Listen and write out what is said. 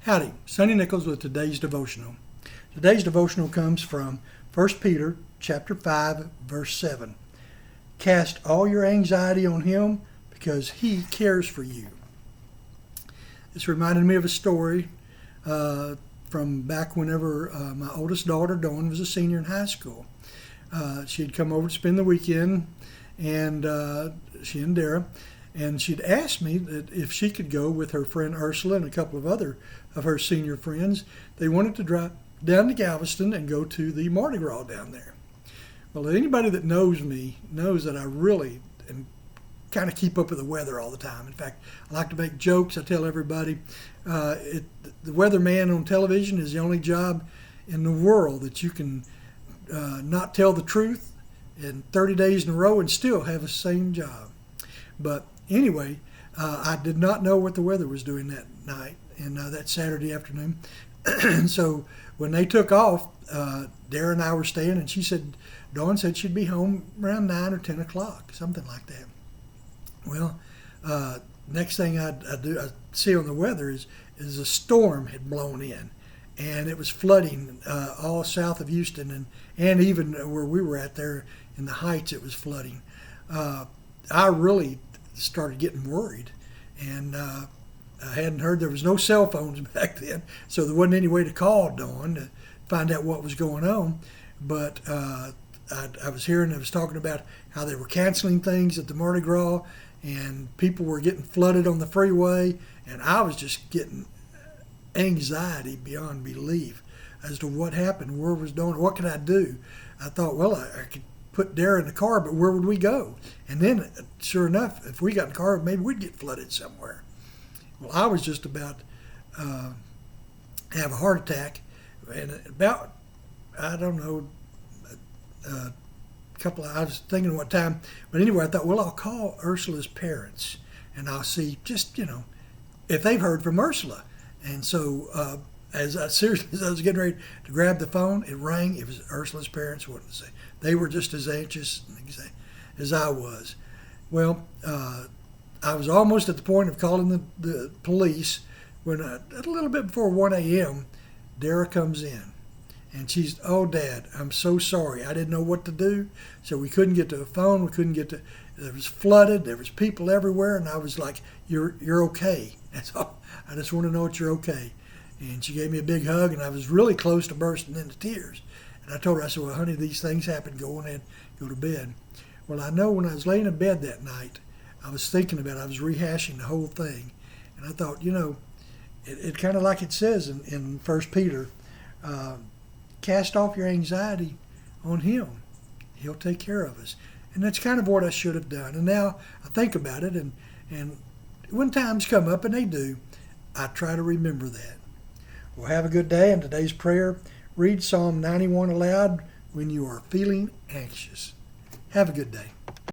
Howdy, Sonny Nichols with today's devotional. Today's devotional comes from 1 Peter chapter 5, verse 7. Cast all your anxiety on him because he cares for you. This reminded me of a story from back whenever my oldest daughter, Dawn, was a senior in high school. She had come over to spend the weekend, and she and Dara, and she'd asked me that if she could go with her friend Ursula and a couple of other of her senior friends. They wanted to drive down to Galveston and go to the Mardi Gras down there. Well, anybody that knows me knows that I really kind of keep up with the weather all the time. In fact, I like to make jokes. I tell everybody the weatherman on television is the only job in the world that you can not tell the truth in 30 days in a row and still have the same job. But anyway, I did not know what the weather was doing that night and that Saturday afternoon. And so when they took off, Dara and I were staying, and Dawn said she'd be home around 9 or 10 o'clock, something like that. Well, next thing I see on the weather is a storm had blown in, and it was flooding all south of Houston, and even where we were at there in the Heights, it was flooding. I really started getting worried, and I hadn't heard, there was no cell phones back then, so there wasn't any way to call Dawn to find out what was going on. But I was talking about how they were canceling things at the Mardi Gras, and people were getting flooded on the freeway, and I was just getting anxiety beyond belief as to what happened, where was Dawn, what could I do? I thought, well, I could put Dara in the car, but where would we go? And then, sure enough, if we got in the car, maybe we'd get flooded somewhere. Well, I was just about to have a heart attack, and about, I don't know, I was thinking what time, but anyway, I thought, well, I'll call Ursula's parents, and I'll see just, if they've heard from Ursula. And so as I was getting ready to grab the phone, it rang. It was Ursula's parents. What did they say? They were just as anxious as I was. Well, I was almost at the point of calling the police when a little bit before 1 a.m., Dara comes in. And she's, oh, Dad, I'm so sorry. I didn't know what to do. So we couldn't get to a phone. It was flooded. There was people everywhere. And I was like, you're okay. That's all. I just want to know that you're okay. And she gave me a big hug, and I was really close to bursting into tears. And I told her, I said, well, honey, these things happen. Go on in, go to bed. Well, I know when I was laying in bed that night, I was thinking about it. I was rehashing the whole thing. And I thought, it kind of like it says in 1 Peter, cast off your anxiety on him. He'll take care of us. And that's kind of what I should have done. And now I think about it, and when times come up, and they do, I try to remember that. Well, have a good day. And today's prayer, read Psalm 91 aloud when you are feeling anxious. Have a good day.